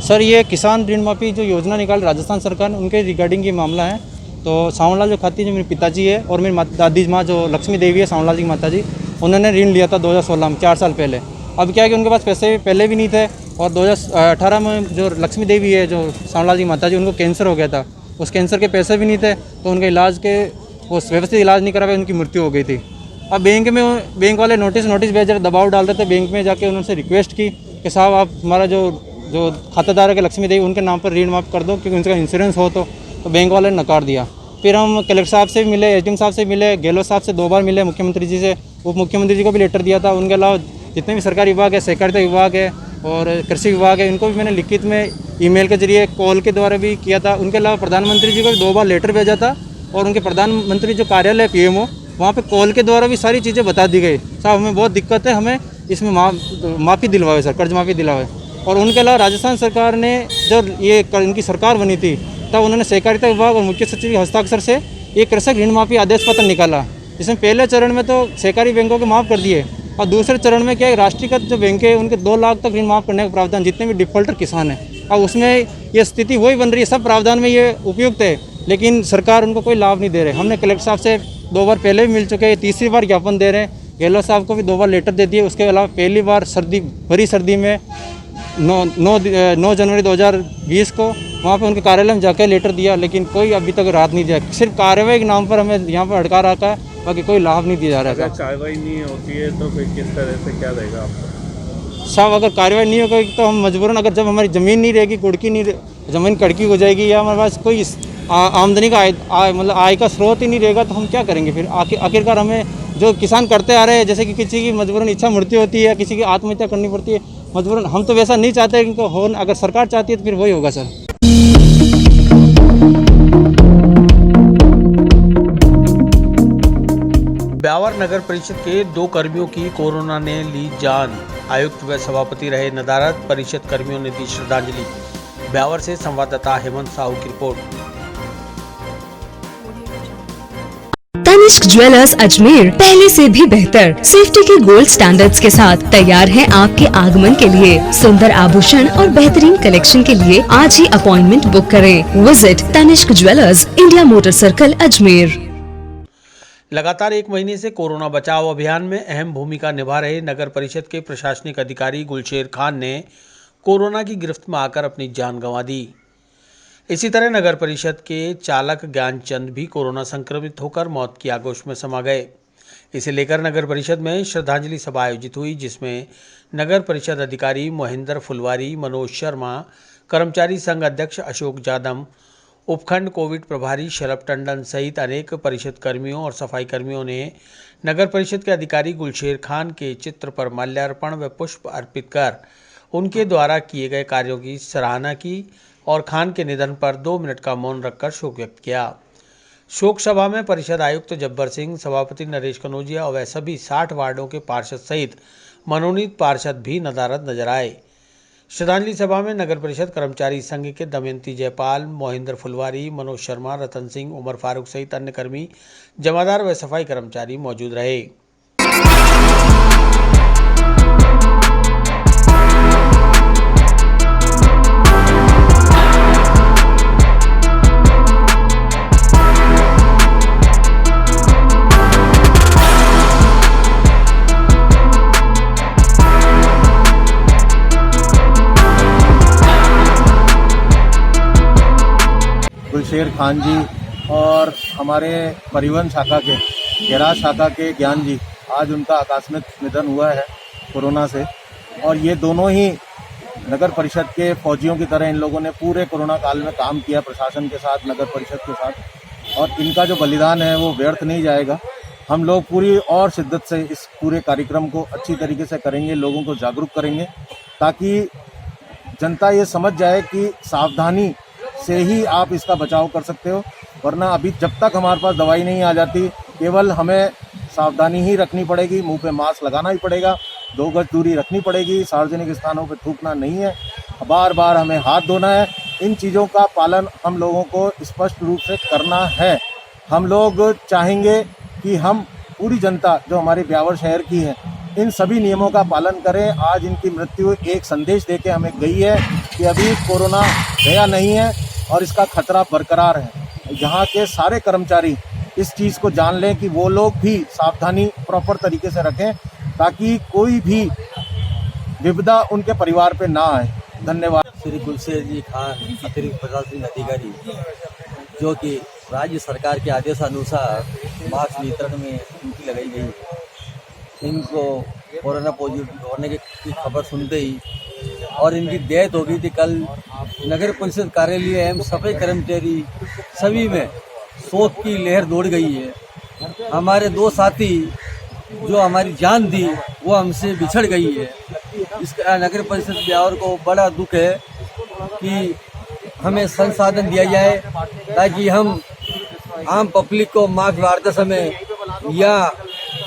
सर, ये किसान ऋण माफ़ी जो योजना निकाल राजस्थान सरकार ने, उनके रिगार्डिंग ये मामला है। तो सांवरलाल जो खाती जो मेरे पिताजी है और मेरी दादी माँ जो लक्ष्मी देवी है सांवरलाल जी की माता जी, उन्होंने ऋण लिया था 2016 में, 4 साल पहले। अब क्या है कि उनके पास पैसे पहले भी नहीं थे और 2018 में जो लक्ष्मी देवी है जो सांवरलाल जी की माता जी, उनको कैंसर हो गया था। उस कैंसर के पैसे भी नहीं थे, तो उनके इलाज के वो व्यवस्थित इलाज नहीं करा पाए, उनकी मृत्यु हो गई थी। अब बैंक वाले नोटिस भेज रहे, दबाव डाल रहे थे। बैंक में जाके उन्होंने रिक्वेस्ट की कि साहब आप हमारा जो खाताधारक है लक्ष्मी देवी उनके नाम पर ऋण माफ़ कर दो क्योंकि उनका इंश्योरेंस हो तो बैंक वाले ने नकार दिया। फिर हम कलेक्टर साहब से भी मिले, एसडीएम साहब से मिले, गहलोत साहब से 2 बार मिले, मुख्यमंत्री जी से, उप मुख्यमंत्री जी को भी लेटर दिया था। उनके अलावा जितने भी सरकारी विभाग है, सहकारिता विभाग है और कृषि विभाग है, इनको भी मैंने लिखित में ईमेल के जरिए, कॉल के द्वारा भी किया था। उनके अलावा प्रधानमंत्री जी को भी 2 बार लेटर भेजा था और उनके प्रधानमंत्री जो कार्यालय पीएमओ वहाँ पे कॉल के द्वारा भी सारी चीज़ें बता दी गई। साहब हमें बहुत दिक्कत है, हमें इसमें माफ़ी दिलवाए सर, कर्ज माफ़ी दिलवाए। और उनके अलावा राजस्थान सरकार ने जब ये इनकी सरकार बनी थी तब उन्होंने सहकारिता विभाग और मुख्य सचिव के हस्ताक्षर से एक कृषक ऋण माफ़ी आदेश पत्र निकाला, जिसमें पहले चरण में तो सहकारी बैंकों के माफ़ कर दिए और दूसरे चरण में क्या है, राष्ट्रीयकृत जो बैंक है उनके 2 लाख तक ऋण माफ़ करने का प्रावधान, जितने भी डिफॉल्टर किसान हैं। अब उसमें ये स्थिति वही बन रही है, सब प्रावधान में ये उपयुक्त है लेकिन सरकार उनको कोई लाभ नहीं दे रहे। हमने कलेक्टर साहब से 2 बार पहले भी मिल चुके हैं, तीसरी बार ज्ञापन दे रहे हैं। गहलोत साहब को भी 2 बार लेटर दे दिए। उसके अलावा पहली बार भरी सर्दी में 9 जनवरी 2020 को वहाँ पे उनके कार्यालय में जाकर लेटर दिया, लेकिन कोई अभी तक राहत नहीं दिया। सिर्फ कार्रवाई के नाम पर हमें यहाँ पर अटका रखा है, बाकी कोई लाभ नहीं दिया जा रहा है। अगर कार्रवाई नहीं होती है तो फिर किस तरह से क्या रहेगा आपका? साहब अगर कार्रवाई नहीं होगी तो हम मजबूरन, अगर जब हमारी ज़मीन नहीं रहेगी, कुड़की नहीं, ज़मीन कड़की हो जाएगी या हमारे पास कोई आमदनी का मतलब आय का स्रोत ही नहीं रहेगा तो हम क्या करेंगे फिर? आखिरकार हमें जो किसान करते आ रहे हैं, जैसे कि किसी की मजबूरन इच्छा मृत्यु होती है, किसी की आत्महत्या करनी पड़ती है मजबूरन, हम तो वैसा नहीं चाहते इनको हो, अगर सरकार चाहती है तो फिर वही होगा सर। ब्यावर नगर परिषद के 2 कर्मियों की कोरोना ने ली जान, आयुक्त व सभापति रहे नदारद, परिषद कर्मियों ने दी श्रद्धांजलि। ब्यावर से संवाददाता हेमंत साहू की रिपोर्ट। तनिष्क ज्वेलर्स अजमेर पहले से भी बेहतर सेफ्टी के गोल्ड स्टैंडर्ड्स के साथ तैयार है आपके आगमन के लिए। सुंदर आभूषण और बेहतरीन कलेक्शन के लिए आज ही अपॉइंटमेंट बुक करें। Visit Tanishq jewellers, India motor circle, Ajmer. लगातार 1 महीने से कोरोना बचाव अभियान में अहम भूमिका निभा रहे नगर परिषद के प्रशासनिक अधिकारी गुलशेर खान ने कोरोना की गिरफ्त में आकर अपनी जान गंवा दी। इसी तरह नगर परिषद के चालक ज्ञानचंद भी कोरोना संक्रमित होकर मौत की आगोश में समा गए। इसे लेकर नगर परिषद में श्रद्धांजलि सभा आयोजित हुई, जिसमें नगर परिषद अधिकारी महेंद्र फुलवारी, मनोज शर्मा, कर्मचारी संघ अध्यक्ष अशोक जादम, उपखंड कोविड प्रभारी शलभ टंडन सहित अनेक परिषद कर्मियों और सफाई कर्मियों ने नगर परिषद के अधिकारी गुलशेर खान के चित्र पर माल्यार्पण व पुष्प अर्पित कर उनके द्वारा किए गए कार्यों की सराहना की और खान के निधन पर 2 मिनट का मौन रखकर शोक व्यक्त किया। शोक सभा में परिषद आयुक्त जब्बर सिंह, सभापति नरेश कनौजिया और सभी 60 वार्डों के पार्षद सहित मनोनीत पार्षद भी नदारद नजर आए। श्रद्धांजलि सभा में नगर परिषद कर्मचारी संघ के दमयंती जयपाल, मोहिंद्र फुलवारी, मनोज शर्मा, रतन सिंह, उमर फारूक सहित अन्य कर्मी, जमादार व सफाई कर्मचारी मौजूद रहे। गुलशेर खान जी और हमारे परिवहन शाखा के, गैराज शाखा के ज्ञान जी, आज उनका आकस्मिक निधन हुआ है कोरोना से। और ये दोनों ही नगर परिषद के फौजियों की तरह इन लोगों ने पूरे कोरोना काल में काम किया प्रशासन के साथ, नगर परिषद के साथ, और इनका जो बलिदान है वो व्यर्थ नहीं जाएगा। हम लोग पूरी और शिद्दत से इस पूरे कार्यक्रम को अच्छी तरीके से करेंगे, लोगों को जागरूक करेंगे ताकि जनता ये समझ जाए कि सावधानी से ही आप इसका बचाव कर सकते हो, वरना अभी जब तक हमारे पास दवाई नहीं आ जाती, केवल हमें सावधानी ही रखनी पड़ेगी। मुंह पे मास्क लगाना ही पड़ेगा, 2 गज दूरी रखनी पड़ेगी, सार्वजनिक स्थानों पे थूकना नहीं है, बार बार हमें हाथ धोना है। इन चीज़ों का पालन हम लोगों को स्पष्ट रूप से करना है। हम लोग चाहेंगे कि हम पूरी जनता जो हमारे ब्यावर शहर की है इन सभी नियमों का पालन करें। आज इनकी मृत्यु एक संदेश देके हमें गई है कि अभी कोरोना गया नहीं है और इसका खतरा बरकरार है। यहाँ के सारे कर्मचारी इस चीज़ को जान लें कि वो लोग भी सावधानी प्रॉपर तरीके से रखें ताकि कोई भी विपदा उनके परिवार पे ना आए। धन्यवाद। श्री गुलशेर जी खान अतिरिक्त प्रशासनिक अधिकारी, जो कि राज्य सरकार के आदेशानुसार मास्क वितरण में ड्यूटी लगाई गई, इनको कोरोना पॉजिटिव होने की खबर सुनते ही और इनकी डेथ हो गई थी कल। नगर परिषद कार्यालय एवं सफाई कर्मचारी सभी में शोक की लहर दौड़ गई है। हमारे दो साथी जो हमारी जान दी वो हमसे बिछड़ गई है। इस नगर परिषद ब्यावर को बड़ा दुख है कि हमें संसाधन दिया जाए ताकि हम आम पब्लिक को मास्क बांटते समय या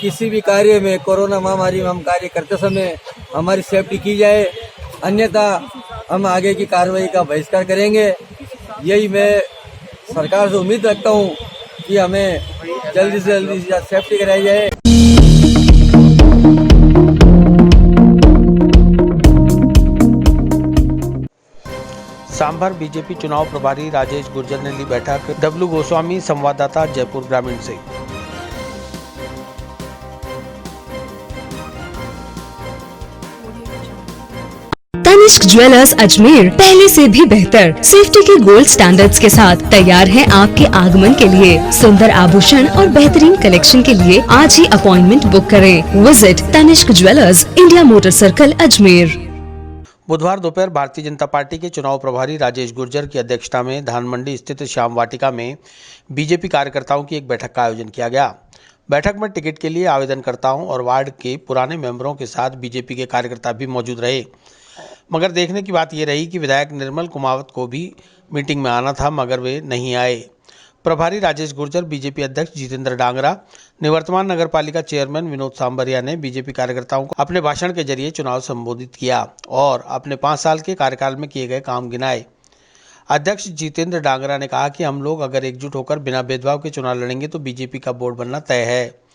किसी भी कार्य में कोरोना महामारी में हम कार्य करते समय हमारी सेफ्टी की जाए, अन्यथा हम आगे की कार्रवाई का बहिष्कार करेंगे। यही मैं सरकार से उम्मीद रखता हूं कि हमें जल्दी से जल्दी सेफ्टी कराई जाए। सांभर बीजेपी चुनाव प्रभारी राजेश गुर्जर ने ली बैठक। डब्लू गोस्वामी, संवाददाता, जयपुर ग्रामीण से। तनिष्क ज्वेलर्स अजमेर पहले से भी बेहतर सेफ्टी के गोल्ड स्टैंडर्ड्स के साथ तैयार है आपके आगमन के लिए। सुंदर आभूषण और बेहतरीन कलेक्शन के लिए आज ही अपॉइंटमेंट बुक करें। Visit Tanishq jewellers, India motor circle, Ajmer. बुधवार दोपहर भारतीय जनता पार्टी के चुनाव प्रभारी राजेश गुर्जर की अध्यक्षता में धान मंडी स्थित श्याम वाटिका में बीजेपी कार्यकर्ताओं की एक बैठक का आयोजन किया गया। बैठक में टिकट के लिए आवेदनकर्ताओं और वार्ड के पुराने मेंबरों के साथ बीजेपी के कार्यकर्ता भी मौजूद रहे, मगर देखने की बात यह रही कि विधायक निर्मल कुमावत को भी मीटिंग में आना था, मगर वे नहीं आए। प्रभारी राजेश गुर्जर, बीजेपी अध्यक्ष जितेंद्र डांगरा, निवर्तमान नगर पालिका चेयरमैन विनोद सांबरिया ने बीजेपी कार्यकर्ताओं को अपने भाषण के जरिए चुनाव संबोधित किया और अपने 5 साल के कार्यकाल में किए गए काम गिनाए। अध्यक्ष जितेंद्र डांगरा ने कहा कि हम लोग अगर एकजुट होकर बिना भेदभाव के चुनाव लड़ेंगे तो बीजेपी का बोर्ड बनना तय है।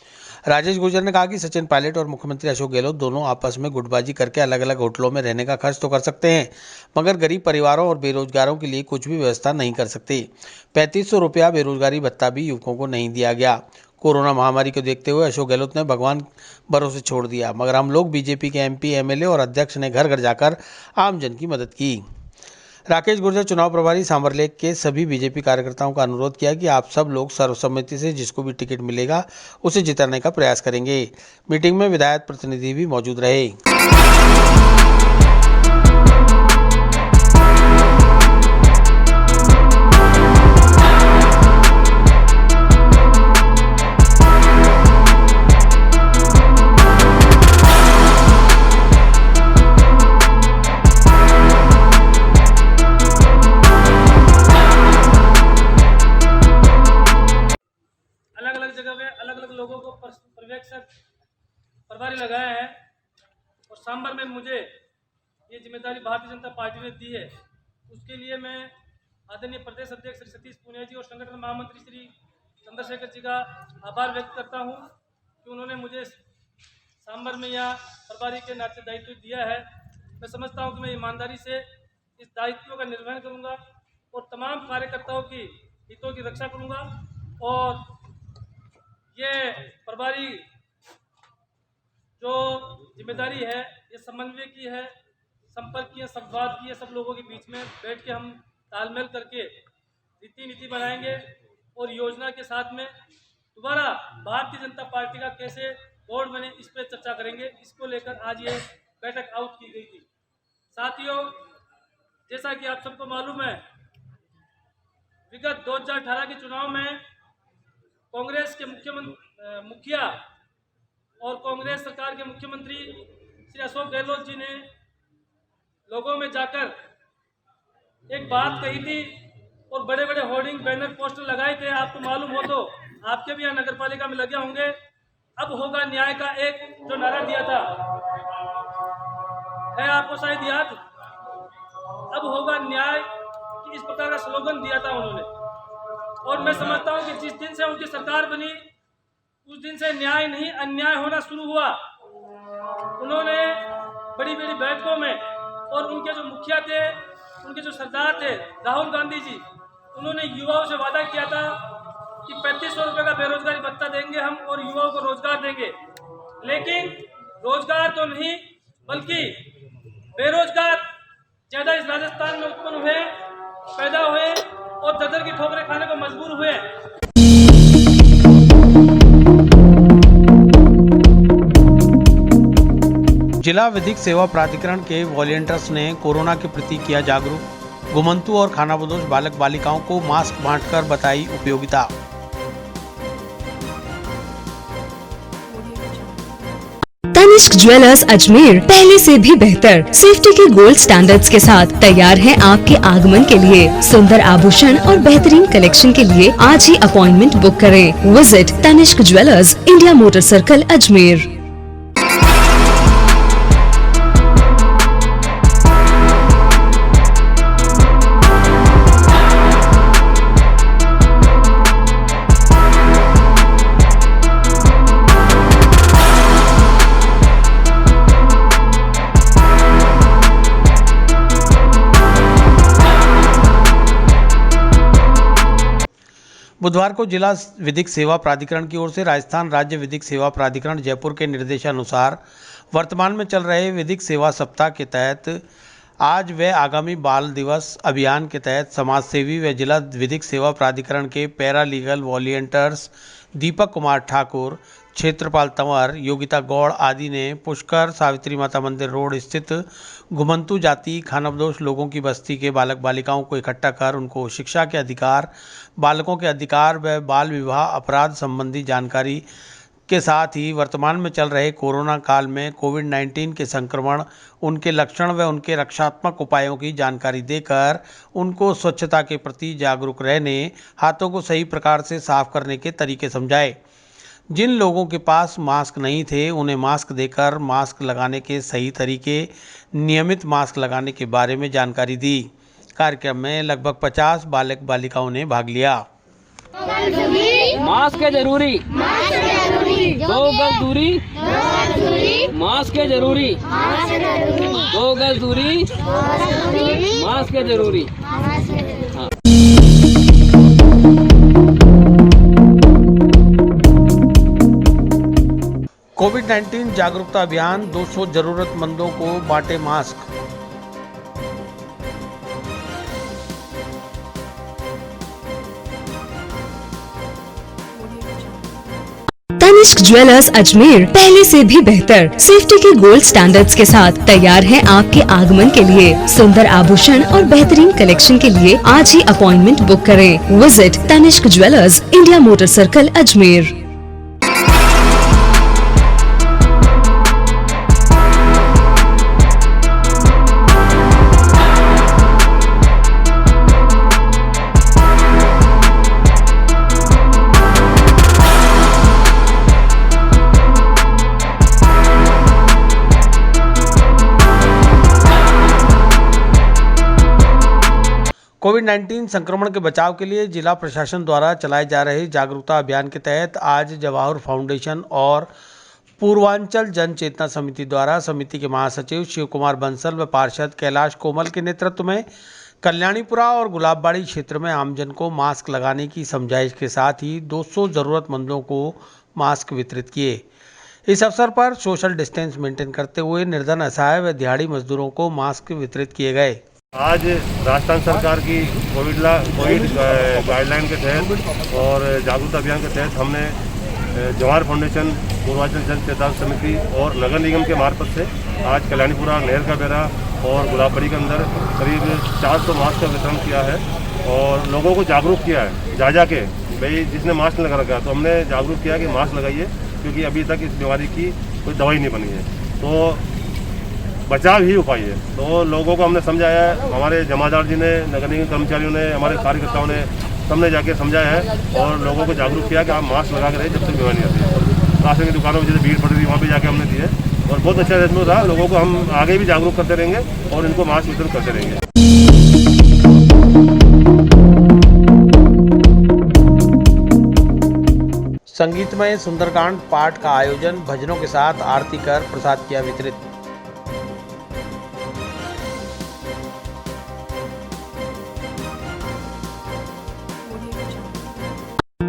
राजेश गुर्जर ने कहा कि सचिन पायलट और मुख्यमंत्री अशोक गहलोत दोनों आपस में गुटबाजी करके अलग अलग होटलों में रहने का खर्च तो कर सकते हैं, मगर गरीब परिवारों और बेरोजगारों के लिए कुछ भी व्यवस्था नहीं कर सकते। 3500 रुपया बेरोजगारी भत्ता भी युवकों को नहीं दिया गया। कोरोना महामारी को देखते हुए अशोक गहलोत ने भगवान भरोसे छोड़ दिया, मगर हम लोग बीजेपी के एमपी, एमएलए और अध्यक्ष ने घर घर जाकर आमजन की मदद की। राकेश गुर्जर चुनाव प्रभारी सांभरलेक के सभी बीजेपी कार्यकर्ताओं का अनुरोध किया कि आप सब लोग सर्वसम्मति से जिसको भी टिकट मिलेगा उसे जिताने का प्रयास करेंगे। मीटिंग में विधायक प्रतिनिधि भी मौजूद रहे। प्रभारी लगाया है और सांभर में मुझे ये जिम्मेदारी भारतीय जनता पार्टी ने दी है। उसके लिए मैं आदरणीय प्रदेश अध्यक्ष श्री सतीश पूनिया जी और संगठन महामंत्री श्री चंद्रशेखर जी का आभार व्यक्त करता हूं कि उन्होंने मुझे सांभर में यहाँ प्रभारी के नाते दायित्व दिया है। मैं समझता हूं कि मैं ईमानदारी से इस दायित्व का निर्वहन करूंगा और तमाम कार्यकर्ताओं की हितों की रक्षा करूंगा। और ये प्रभारी जो जिम्मेदारी है ये समन्वय की है, संपर्क की है, संवाद की है। सब लोगों के बीच में बैठ के हम तालमेल करके रीति नीति बनाएंगे और योजना के साथ में दोबारा भारतीय जनता पार्टी का कैसे बोर्ड बने इस पर चर्चा करेंगे। इसको लेकर आज ये बैठक आउट की गई थी। साथियों, जैसा कि आप सबको मालूम है, विगत 2018 के चुनाव में कांग्रेस के मुखिया और कांग्रेस सरकार के मुख्यमंत्री श्री अशोक गहलोत जी ने लोगों में जाकर एक बात कही थी और बड़े बड़े होर्डिंग, बैनर, पोस्टर लगाए थे। आपको मालूम हो तो आपके भी यहाँ नगर पालिका में लगे होंगे। अब होगा न्याय का एक जो नारा दिया था, है आपको शायद याद, अब होगा न्याय, इस प्रकार का स्लोगन दिया था उन्होंने। और मैं समझता हूँ कि जिस दिन से उनकी सरकार बनी उस दिन से न्याय नहीं अन्याय होना शुरू हुआ। उन्होंने बड़ी बड़ी बैठकों में और उनके जो मुखिया थे, उनके जो सरदार थे राहुल गांधी जी, उन्होंने युवाओं से वादा किया था कि 3500 रुपये का बेरोजगारी भत्ता देंगे हम और युवाओं को रोजगार देंगे। लेकिन रोजगार तो नहीं बल्कि बेरोजगार ज़्यादा इस राजस्थान में उत्पन्न हुए, पैदा हुए और ददर की ठोकरें खाने को मजबूर हुए। जिला विधिक सेवा प्राधिकरण के वॉलंटियर्स ने कोरोना के प्रति किया जागरूक। घुमंतु और खानाबदोश बालक बालिकाओं को मास्क बांटकर बताई उपयोगिता। तनिष्क ज्वेलर्स अजमेर पहले से भी बेहतर सेफ्टी के गोल्ड स्टैंडर्ड्स के साथ तैयार है आपके आगमन के लिए। सुंदर आभूषण और बेहतरीन कलेक्शन के लिए आज ही अपॉइंटमेंट बुक करें। Visit Tanishq jewellers, India motor circle, Ajmer. बुधवार को जिला विधिक सेवा प्राधिकरण की ओर से राजस्थान राज्य विधिक सेवा प्राधिकरण जयपुर के निर्देशानुसार वर्तमान में चल रहे विधिक सेवा सप्ताह के तहत आज व आगामी बाल दिवस अभियान के तहत समाजसेवी व जिला विधिक सेवा प्राधिकरण के para legal volunteers Deepak Kumar Thakur, क्षेत्रपाल तंवर, योगिता गौड़ आदि ने पुष्कर सावित्री माता मंदिर रोड स्थित घुमंतु जाति खानाबदोश लोगों की बस्ती के बालक बालिकाओं को इकट्ठा कर उनको शिक्षा के अधिकार, बालकों के अधिकार व बाल विवाह अपराध संबंधी जानकारी के साथ ही वर्तमान में चल रहे कोरोना काल में कोविड-19 के संक्रमण, उनके लक्षण व उनके रक्षात्मक उपायों की जानकारी देकर उनको स्वच्छता के प्रति जागरूक रहने, हाथों को सही प्रकार से साफ करने के तरीके समझाए। जिन लोगों के पास मास्क नहीं थे उन्हें मास्क देकर मास्क लगाने के सही तरीके, नियमित मास्क लगाने के बारे में जानकारी दी। कार्यक्रम में लगभग 50 बालक बालिकाओं ने भाग लिया। मास्क है जरूरी, 2 गज दूरी, मास्क है जरूरी, 2 गज दूरी, मास्क है जरूरी। कोविड-19 जागरूकता अभियान, 200 जरूरतमंदों को बांटे मास्क। तनिष्क ज्वेलर्स अजमेर पहले से भी बेहतर सेफ्टी के गोल्ड स्टैंडर्ड्स के साथ तैयार है आपके आगमन के लिए। सुंदर आभूषण और बेहतरीन कलेक्शन के लिए आज ही अपॉइंटमेंट बुक करें। Visit Tanishq jewellers, India motor circle, Ajmer. कोविड-19 संक्रमण के बचाव के लिए जिला प्रशासन द्वारा चलाए जा रहे जागरूकता अभियान के तहत आज जवाहर फाउंडेशन और पूर्वांचल जन चेतना समिति द्वारा समिति के महासचिव शिव कुमार बंसल व पार्षद कैलाश कोमल के नेतृत्व में कल्याणीपुरा और गुलाबबाड़ी क्षेत्र में आमजन को मास्क लगाने की समझाइश के साथ ही 200 जरूरतमंदों को मास्क वितरित किए। इस अवसर पर सोशल डिस्टेंस मेंटेन करते हुए निर्धन, असहाय व दिहाड़ी मजदूरों को मास्क वितरित किए गए। आज राजस्थान सरकार की कोविड गाइडलाइन के तहत और जागरूकता अभियान के तहत हमने जवाहर फाउंडेशन, पूर्वांचल जन चेतना समिति और नगर निगम के मार्फत से आज कल्याणीपुरा, नहर का बेरा और गुलाबबाड़ी के अंदर करीब 400 मास्क का वितरण किया है और लोगों को जागरूक किया है जा के भाई जिसने मास्क नहीं लगा रखा तो हमने जागरूक किया कि मास्क लगाइए, क्योंकि अभी तक इस बीमारी की कोई दवाई नहीं बनी है, तो बचाव ही उपाय है। तो लोगों को हमने समझाया है, हमारे जमादार जी ने, नगर निगम कर्मचारियों ने, हमारे कार्यकर्ताओं ने सबने जाके समझाया है और लोगों को जागरूक किया कि आप मास्क लगा के रहे जब तक बीमारी नहीं आती है। राशन की दुकानों में जैसे भीड़ पड़ रही वहाँ पे जाके हमने दिए और बहुत अच्छा रेस्पॉन्स रहा। लोगों को हम आगे भी जागरूक करते रहेंगे और इनको मास्क वितरण करते रहेंगे। संगीतमय सुंदरकांड पाठ का आयोजन, भजनों के साथ आरती कर प्रसाद किया वितरित।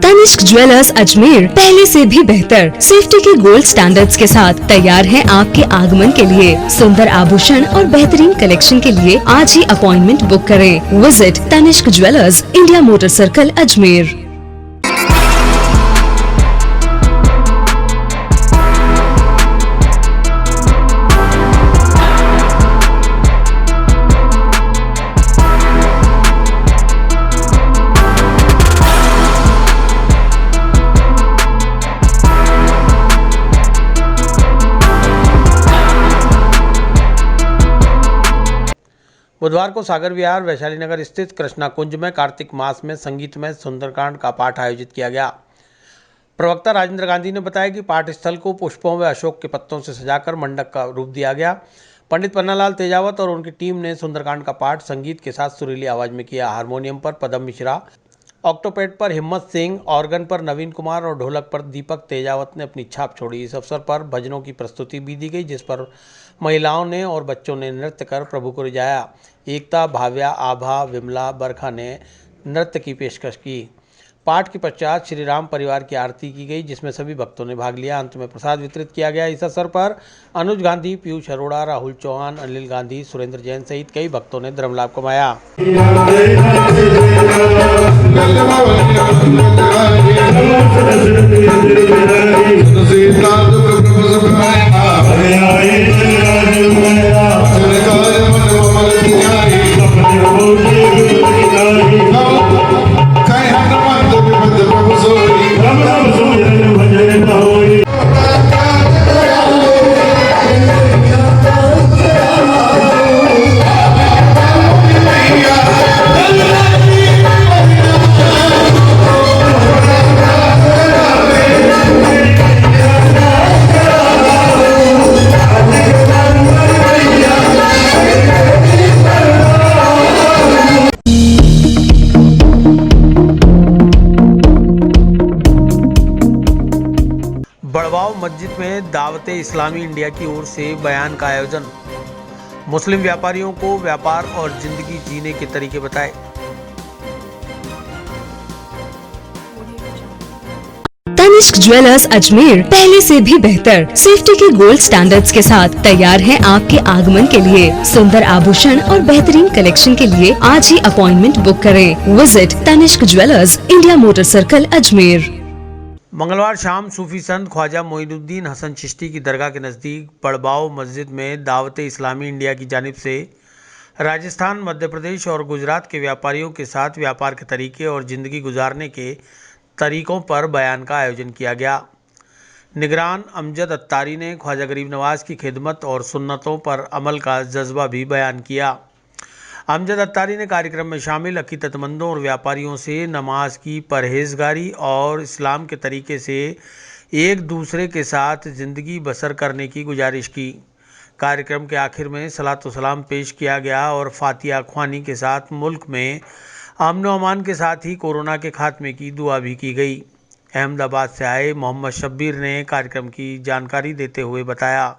तनिष्क ज्वेलर्स अजमेर पहले से भी बेहतर सेफ्टी के गोल्ड स्टैंडर्ड्स के साथ तैयार है आपके आगमन के लिए। सुंदर आभूषण और बेहतरीन कलेक्शन के लिए आज ही अपॉइंटमेंट बुक करें। Visit Tanishq jewellers, India motor circle, Ajmer. बुधवार को सागर विहार वैशाली नगर स्थित कृष्णा कुंज में कार्तिक मास में संगीतमय सुंदरकांड का पाठ आयोजित किया गया। प्रवक्ता राजेंद्र गांधी ने बताया कि पाठ स्थल को पुष्पों व अशोक के पत्तों से सजाकर मंडप का रूप दिया गया। पंडित पन्नालाल तेजावत और उनकी टीम ने सुंदरकांड का पाठ संगीत के साथ सुरीली आवाज में किया। हारमोनियम पर पदम मिश्रा, ऑक्टोपैड पर हिम्मत सिंह, ऑर्गन पर नवीन कुमार और ढोलक पर दीपक तेजावत ने अपनी छाप छोड़ी। इस अवसर पर भजनों की प्रस्तुति भी दी गई, जिस पर महिलाओं ने और बच्चों ने नृत्य कर प्रभु को रिझाया। एकता, भाव्या, आभा, विमला, बरखा ने नृत्य की पेशकश की। पाठ के पश्चात श्री राम परिवार की आरती की गई, जिसमें सभी भक्तों ने भाग लिया। अंत में प्रसाद वितरित किया गया। इस अवसर पर अनुज गांधी, पीयूष अरोड़ा, राहुल चौहान, अनिल गांधी, सुरेंद्र जैन सहित कई भक्तों ने धर्म लाभ कमाया। बड़वाव मस्जिद में दावते इस्लामी इंडिया की ओर से बयान का आयोजन। मुस्लिम व्यापारियों को व्यापार और जिंदगी जीने के तरीके बताए। तनिष्क ज्वेलर्स अजमेर पहले से भी बेहतर सेफ्टी के गोल्ड स्टैंडर्ड्स के साथ तैयार है आपके आगमन के लिए। सुंदर आभूषण और बेहतरीन कलेक्शन के लिए आज ही अपॉइंटमेंट बुक करें। Visit Tanishq jewellers, India motor circle, Ajmer. मंगलवार शाम सूफी संत ख्वाजा मोइनुद्दीन हसन चिश्ती की दरगाह के नज़दीक बड़बाव मस्जिद में दावते इस्लामी इंडिया की जानिब से राजस्थान, मध्य प्रदेश और गुजरात के व्यापारियों के साथ व्यापार के तरीके और ज़िंदगी गुजारने के तरीकों पर बयान का आयोजन किया गया। निगरान अमजद अत्तारी ने ख्वाजा गरीब नवाज की खिदमत और सुन्नतों पर अमल का जज्बा भी बयान किया। अमजद अत्तारी ने कार्यक्रम में शामिल अकीदतमंदों और व्यापारियों से नमाज की परहेजगारी और इस्लाम के तरीके से एक दूसरे के साथ ज़िंदगी बसर करने की गुजारिश की। कार्यक्रम के आखिर में सलात व सलाम पेश किया गया और फातिहा ख्वानी के साथ मुल्क में अमन व अमान के साथ ही कोरोना के खात्मे की दुआ भी की गई। अहमदाबाद से आए मोहम्मद शब्बीर ने कार्यक्रम की जानकारी देते हुए बताया।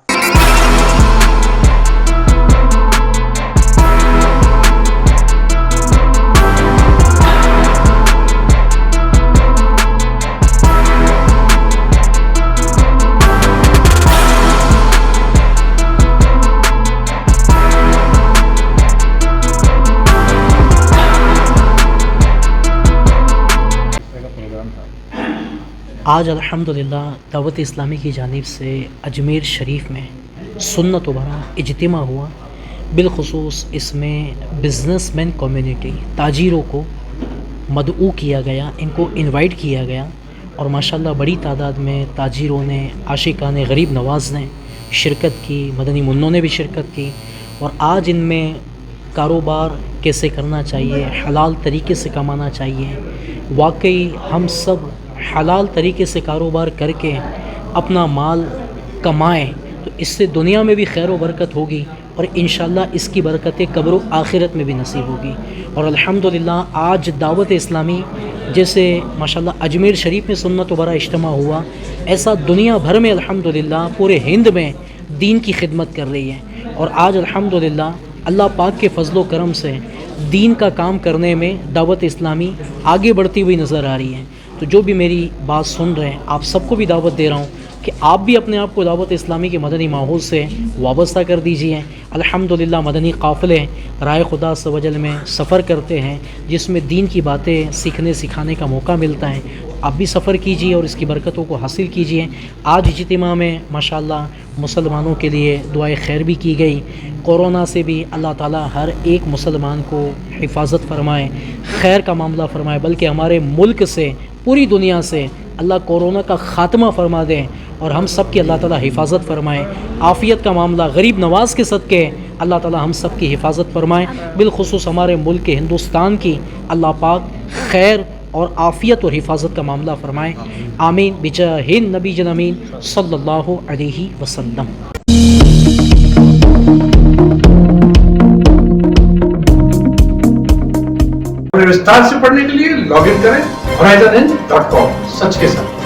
आज अल्हम्दुलिल्लाह दावत इस्लामी की जानिब से अजमेर शरीफ में सुन्नत भरा इज्तिमा हुआ। बिलखुसूस इसमें बिज़नेसमैन कम्युनिटी, ताजिरों को मदऊ किया गया, इनको इनवाइट किया गया और माशाल्लाह बड़ी तादाद में ताजिरों ने, आशिकाने गरीब नवाज़ ने शिरकत की, मदनी मुन्नों ने भी शिरकत की। और आज इनमें कारोबार कैसे करना चाहिए, हलाल तरीके से कमाना चाहिए। वाकई हम सब हलाल तरीके से कारोबार करके अपना माल कमाएं तो इससे दुनिया में भी खैर व बरकत होगी और इंशाल्लाह इसकी बरकतें कब्र व आखिरत में भी नसीब होगी। और अल्हम्दुलिल्लाह आज दावत इस्लामी जैसे माशाल्लाह अजमेर शरीफ में सुन्नत भरा इज्तिमा हुआ, ऐसा दुनिया भर में अल्हम्दुलिल्लाह पूरे हिंद में दीन की खिदमत कर रही है। और आज अल्हम्दुलिल्लाह अल्लाह पाक के फजलो करम से दीन का काम करने में दावत इस्लामी आगे बढ़ती हुई नज़र आ रही है। तो जो भी मेरी बात सुन रहे हैं, आप सबको भी दावत दे रहा हूँ कि आप भी अपने आप को दावत इस्लामी के मदनी माहौल से वाबस्ता कर दीजिए। अल्हम्दुलिल्लाह मदनी काफ़िले राय खुदा सवजल में सफ़र करते हैं, जिसमें दीन की बातें सीखने सिखाने का मौका मिलता है। आप भी सफ़र कीजिए और इसकी बरकतों को हासिल कीजिए। आज इज्तिमा में माशाल्लाह मुसलमानों के लिए दुआए खैर भी की गई। कोरोना से भी अल्लाह ताला हर एक मुसलमान को हिफाजत फरमाए, खैर का मामला फरमाए, बल्कि हमारे मुल्क से, पूरी दुनिया से अल्लाह कोरोना का ख़ात्मा फरमा दे और हम सब की अल्लाह ताला हिफाजत फरमाए। आफ़ियत का मामला गरीब नवाज़ के सदक़े अल्लाह ताला हम सब की हिफाजत फरमाए, बिलखुसूस हमारे मुल्क के हिंदुस्तान की अल्लाह पाक खैर और आफ़ियत और हिफाजत का मामला फरमाए। आमीन बिजाहिन नबी जन अमीन सल्लल्लाहु अलैहि वसल्लम। विस्तार से पढ़ने के लिए लॉग इन करें horizonhind.com, सच के साथ।